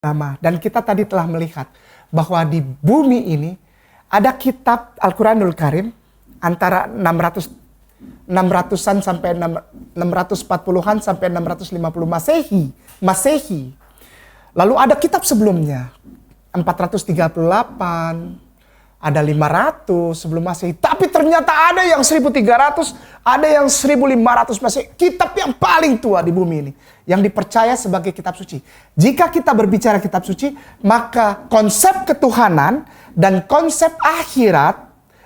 agama. Dan kita tadi telah melihat bahwa di bumi ini ada kitab Al-Quranul Karim antara 600-an sampai 640-an sampai 650 Masehi. Lalu ada kitab sebelumnya 438, ada 500 sebelum Masehi. Tapi ternyata ada yang 1300, ada yang 1500 Masehi. Kitab yang paling tua di bumi ini yang dipercaya sebagai kitab suci. Jika kita berbicara kitab suci, maka konsep ketuhanan dan konsep akhirat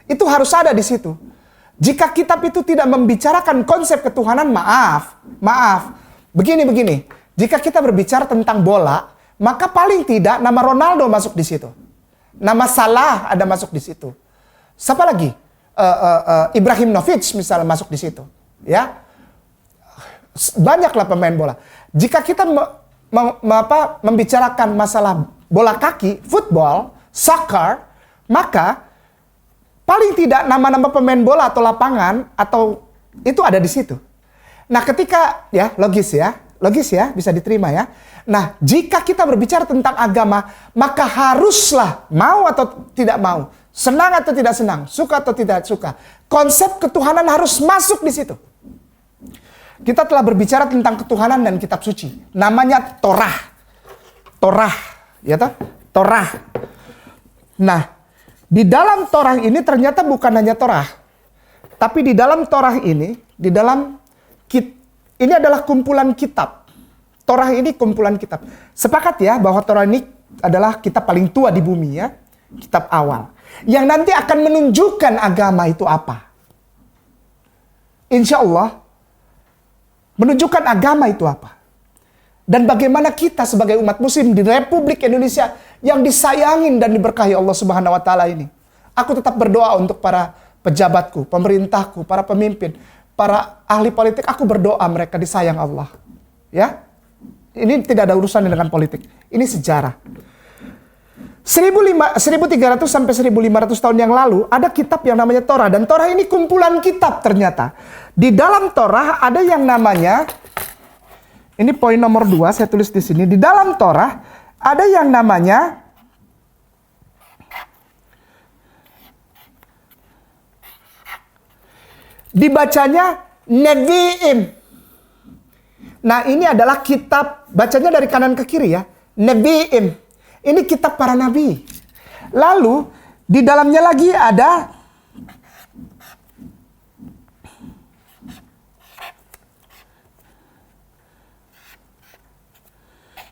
itu harus ada di situ. Jika kitab itu tidak membicarakan konsep ketuhanan, maaf. Begini. Jika kita berbicara tentang bola, maka paling tidak nama Ronaldo masuk di situ. Nama Salah ada masuk di situ. Siapa lagi? Ibrahimovic misalnya masuk di situ. Ya, banyaklah pemain bola. Jika kita membicarakan masalah bola kaki, football, soccer, maka paling tidak nama-nama pemain bola atau lapangan atau itu ada di situ. Nah, ketika logis ya, bisa diterima ya. Nah, jika kita berbicara tentang agama, maka haruslah mau atau tidak mau, senang atau tidak senang, suka atau tidak suka, konsep ketuhanan harus masuk di situ. Kita telah berbicara tentang ketuhanan dan kitab suci. Namanya Torah. Torah. Nah, di dalam Torah ini ternyata bukan hanya Torah. Tapi di dalam Torah ini, ini adalah kumpulan kitab. Torah ini kumpulan kitab. Sepakat ya bahwa Torah ini adalah kitab paling tua di bumi ya. Kitab awal. Yang nanti akan menunjukkan agama itu apa. Insya Allah. Menunjukkan agama itu apa. Dan bagaimana kita sebagai umat muslim di Republik Indonesia yang disayangin dan diberkahi Allah Subhanahu wa Ta'ala ini. Aku tetap berdoa untuk para pejabatku, pemerintahku, para pemimpin, para ahli politik. Aku berdoa mereka disayang Allah. Ya. Ini tidak ada urusan dengan politik. Ini sejarah. 1300 sampai 1500 tahun yang lalu ada kitab yang namanya Torah. Dan Torah ini kumpulan kitab ternyata. Di dalam Torah ada yang namanya, ini poin nomor 2 saya tulis di sini. Di dalam Torah ada yang namanya dibacanya Nevi'im. Nah, ini adalah kitab, bacanya dari kanan ke kiri ya. Nevi'im. Ini kitab para nabi. Lalu, di dalamnya lagi ada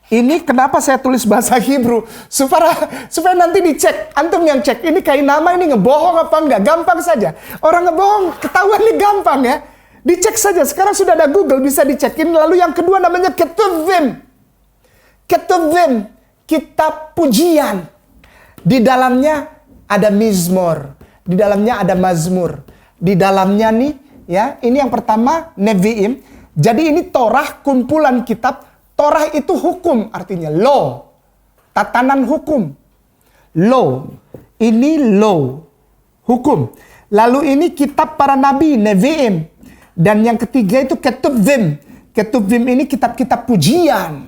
ini kenapa saya tulis bahasa Hebrew? Supaya nanti dicek. Antum yang cek. Ini kayak nama ini ngebohong apa enggak? Gampang saja. Orang ngebohong ketahuan ini gampang ya. Dicek saja. Sekarang sudah ada Google, bisa dicekin. Lalu yang kedua namanya Ketuvim. Ketuvim, kitab pujian. Di dalamnya ada Mizmor. Di dalamnya ada Mazmur. Di dalamnya nih, ya, ini yang pertama Nevi'im. Jadi ini Torah, kumpulan kitab. Torah itu hukum, artinya law. Tatanan hukum. Law. Ini law. Hukum. Lalu ini kitab para nabi, Nevi'im. Dan yang ketiga itu Ketuvim. Ketuvim ini kitab-kitab pujian,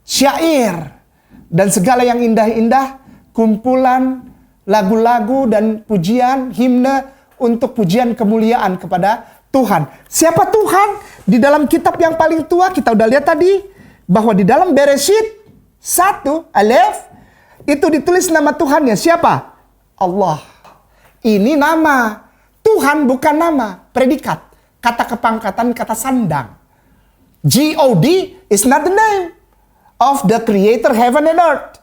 syair, dan segala yang indah-indah, kumpulan lagu-lagu dan pujian, himne untuk pujian kemuliaan kepada Tuhan. Siapa Tuhan? Di dalam kitab yang paling tua, kita udah lihat tadi, bahwa di dalam Bereshit 1, Alef, itu ditulis nama Tuhannya. Siapa? Allah. Ini nama. Tuhan bukan nama, predikat. Kata kepangkatan, kata sandang. God is not the name of the creator heaven and earth.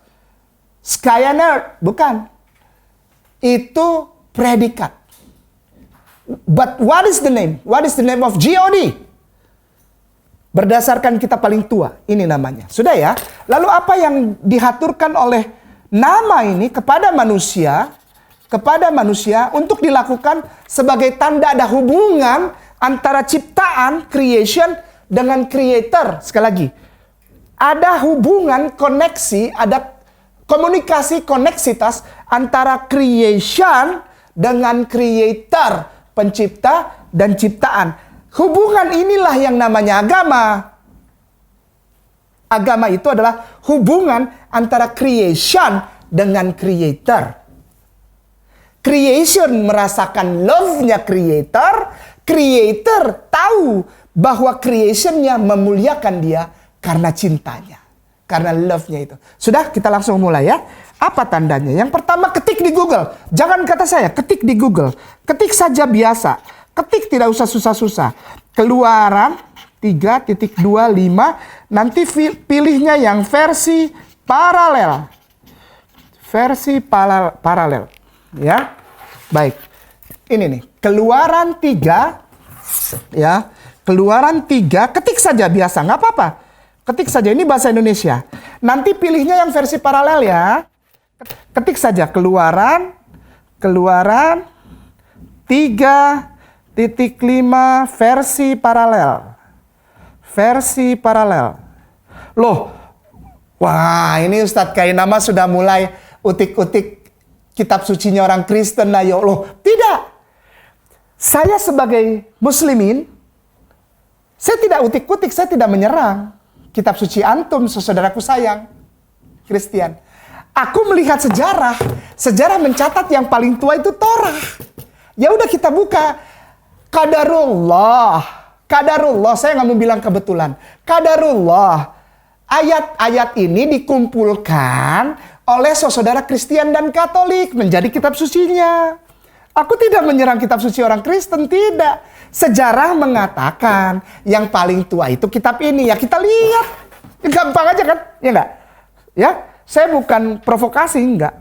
Sky and earth. Bukan. Itu predikat. But what is the name? What is the name of God? Berdasarkan kitab paling tua. Ini namanya. Sudah ya? Lalu apa yang dihaturkan oleh nama ini kepada manusia untuk dilakukan sebagai tanda ada hubungan antara ciptaan, creation, dengan creator. Sekali lagi, ada hubungan, koneksi, ada komunikasi, koneksitas antara creation dengan creator, pencipta dan ciptaan. Hubungan inilah yang namanya agama. Agama itu adalah hubungan antara creation dengan creator. Creation merasakan love-nya creator. Creator tahu bahwa creation-nya memuliakan dia karena cintanya. Karena love-nya itu. Sudah, kita langsung mulai ya. Apa tandanya? Yang pertama, ketik di Google. Jangan kata saya, ketik di Google. Ketik saja biasa. Ketik tidak usah susah-susah. Keluaran 3.25. Nanti pilihnya yang versi paralel. Versi paralel. Ya. Baik. Ini nih. Keluaran 3. Ya. Keluaran 3. Ketik saja biasa. Nggak apa-apa. Ketik saja. Ini bahasa Indonesia. Nanti pilihnya yang versi paralel ya. Ketik saja Keluaran 3.5 versi paralel. Versi paralel. Loh, wah ini Ustadz Kainama sudah mulai utik-utik kitab sucinya orang Kristen. Ayo, loh, tidak. Saya sebagai muslimin, saya tidak utik-utik, saya tidak menyerang kitab suci antum, saudaraku sayang, Kristen. Aku melihat sejarah. Sejarah mencatat yang paling tua itu Torah. Ya udah kita buka. Qadarullah. Qadarullah. Saya nggak mau bilang kebetulan. Qadarullah. Ayat-ayat ini dikumpulkan oleh saudara Kristen dan Katolik menjadi kitab sucinya. Aku tidak menyerang kitab suci orang Kristen, tidak. Sejarah mengatakan yang paling tua itu kitab ini. Ya kita lihat. Gampang aja kan? Ya enggak? Ya. Saya bukan provokasi, enggak.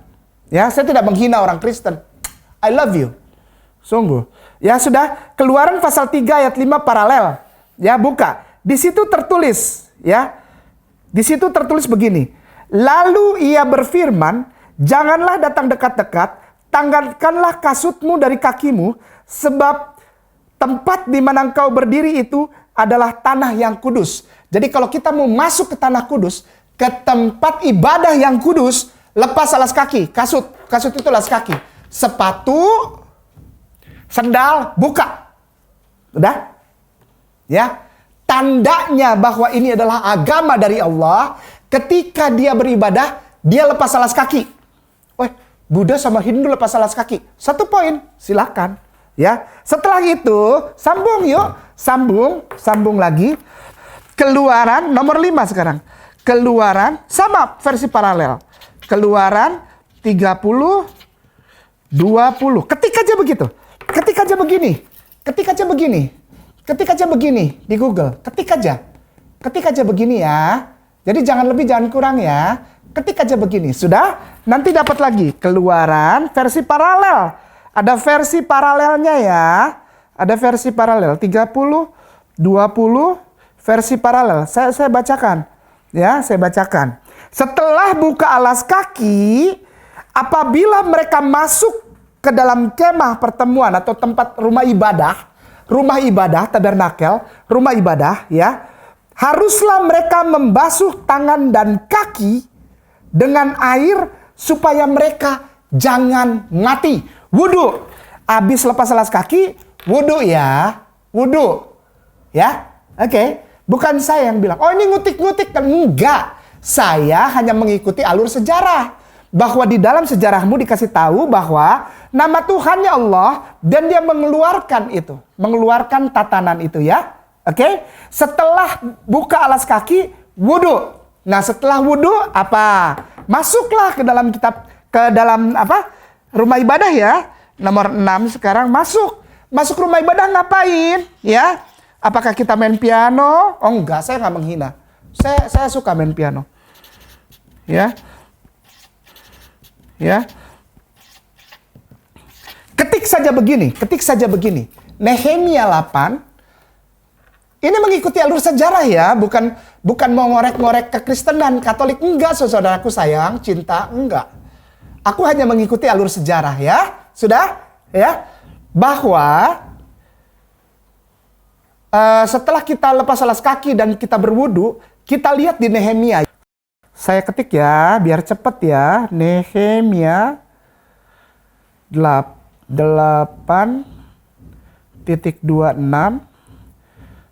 Ya, saya tidak menghina orang Kristen. I love you. Sungguh. Ya sudah, Keluaran pasal 3 ayat 5 paralel. Ya, buka. Di situ tertulis, ya. Di situ tertulis begini. Lalu ia berfirman, janganlah datang dekat-dekat, tanggalkanlah kasutmu dari kakimu, sebab tempat di mana engkau berdiri itu adalah tanah yang kudus. Jadi kalau kita mau masuk ke tanah kudus, ke tempat ibadah yang kudus, lepas alas kaki, kasut itu alas kaki, sepatu, sendal, buka. Udah? Ya. Tandanya bahwa ini adalah agama dari Allah, ketika dia beribadah, dia lepas alas kaki. Wah, Buddha sama Hindu lepas alas kaki. 1 poin, silakan. Ya. Setelah itu, sambung yuk. Sambung lagi. Keluaran nomor 5 sekarang. Keluaran, sama versi paralel. Keluaran 30, 20. Ketik aja begitu. Ketik aja begini. Ketik aja begini. Ketik aja begini di Google. Ketik aja. Ketik aja begini ya. Jadi jangan lebih, jangan kurang ya. Ketik aja begini. Sudah? Nanti dapat lagi. Keluaran versi paralel. Ada versi paralelnya ya. Ada versi paralel. 30, 20, versi paralel. Saya bacakan. Ya, saya bacakan. Setelah buka alas kaki, apabila mereka masuk ke dalam kemah pertemuan atau tempat rumah ibadah, tabernakel, rumah ibadah, ya, haruslah mereka membasuh tangan dan kaki dengan air supaya mereka jangan mati. Wudu. Habis lepas alas kaki, wudu ya. Wudu. Ya, oke. Bukan saya yang bilang, oh ini ngutik-ngutik. Enggak. Saya hanya mengikuti alur sejarah. Bahwa di dalam sejarahmu dikasih tahu bahwa nama Tuhannya Allah dan dia mengeluarkan itu. Mengeluarkan tatanan itu ya. Oke. Setelah buka alas kaki, wudu. Nah setelah wudu apa? Masuklah ke dalam rumah ibadah ya. Nomor 6 sekarang masuk. Masuk rumah ibadah ngapain? Ya. Apakah kita main piano? Oh enggak, saya nggak menghina. Saya suka main piano. Ya. Ya. Ketik saja begini. Nehemia 8. Ini mengikuti alur sejarah ya, bukan mau ngorek-ngorek kekristenan, Katolik, enggak, saudaraku sayang, cinta, enggak. Aku hanya mengikuti alur sejarah ya. Sudah? Ya. Bahwa setelah kita lepas alas kaki dan kita berwudu, kita lihat di Nehemia. Saya ketik ya, biar cepet ya. Nehemia 8.26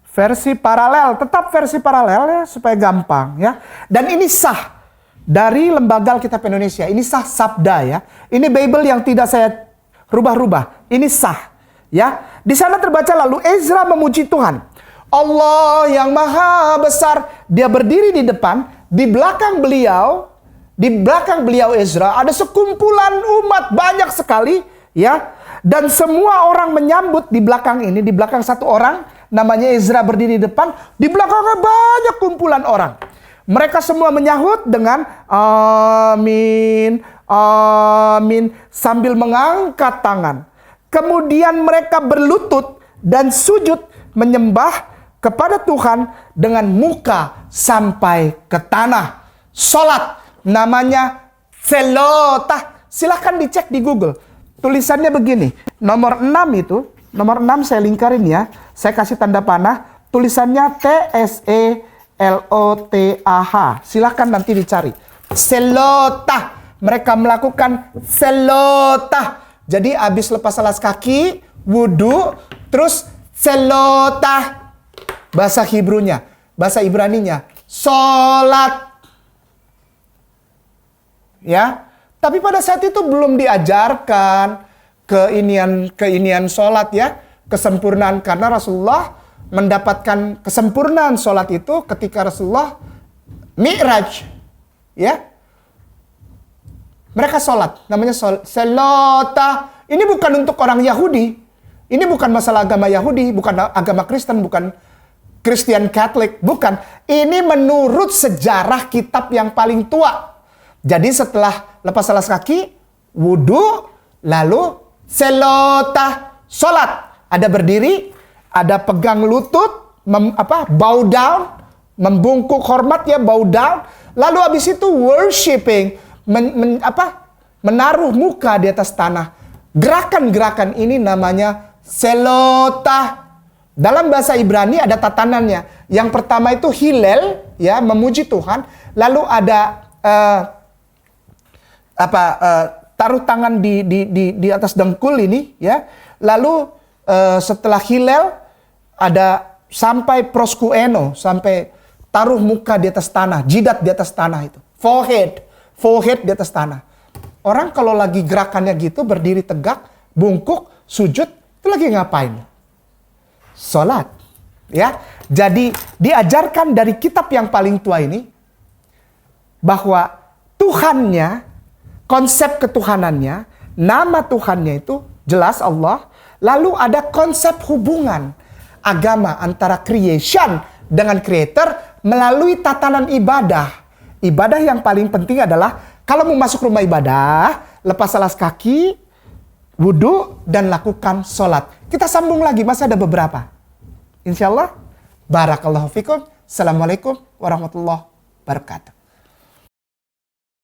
Versi paralel, tetap versi paralel ya supaya gampang ya. Dan ini sah dari Lembaga Alkitab Indonesia. Ini sah sabda ya. Ini Bible yang tidak saya rubah-rubah. Ini sah ya. Di sana terbaca lalu Ezra memuji Tuhan. Allah yang maha besar. Dia berdiri di depan, di belakang beliau Ezra ada sekumpulan umat banyak sekali ya. Dan semua orang menyambut di belakang ini, di belakang satu orang namanya Ezra berdiri di depan, di belakangnya banyak kumpulan orang. Mereka semua menyahut dengan amin, amin sambil mengangkat tangan. Kemudian mereka berlutut dan sujud menyembah kepada Tuhan dengan muka sampai ke tanah. Salat namanya selotah. Silahkan dicek di Google. Tulisannya begini. Nomor 6 itu, nomor 6 saya lingkarin ya. Saya kasih tanda panah. Tulisannya TSELOTAH. Silahkan nanti dicari. Selotah. Mereka melakukan selotah. Jadi habis lepas alas kaki, wudhu, terus selotah. Bahasa Hebrunya, bahasa Ibraninya, sholat. Ya, tapi pada saat itu belum diajarkan keinian sholat ya, kesempurnaan, karena Rasulullah mendapatkan kesempurnaan sholat itu ketika Rasulullah Mi'raj, ya. Mereka sholat, namanya selota. Ini bukan untuk orang Yahudi, ini bukan masalah agama Yahudi, bukan agama Kristen, bukan Christian Catholic, bukan. Ini menurut sejarah kitab yang paling tua. Jadi setelah lepas alas kaki, wudhu, lalu selotah, sholat. Ada berdiri, ada pegang lutut, bow down, membungkuk hormat ya, bow down. Lalu habis itu worshiping, menaruh muka di atas tanah. Gerakan-gerakan ini namanya selotah. Dalam bahasa Ibrani ada tatanannya. Yang pertama itu Hillel, ya, memuji Tuhan. Lalu ada taruh tangan di atas dengkul ini, ya. Lalu setelah Hillel ada sampai proskueno, sampai taruh muka di atas tanah, jidat di atas tanah itu. Forehead di atas tanah. Orang kalau lagi gerakannya gitu, berdiri tegak, bungkuk, sujud, itu lagi ngapain? Sholat. Ya. Jadi diajarkan dari kitab yang paling tua ini bahwa Tuhannya, konsep ketuhanannya, nama Tuhannya itu jelas Allah. Lalu ada konsep hubungan agama antara creation dengan creator melalui tatanan ibadah. Ibadah yang paling penting adalah kalau mau masuk rumah ibadah, lepas alas kaki, wudhu, dan lakukan sholat. Kita sambung lagi, masih ada beberapa. Insya Allah. Barakallahu fikum. Assalamualaikum warahmatullahi wabarakatuh.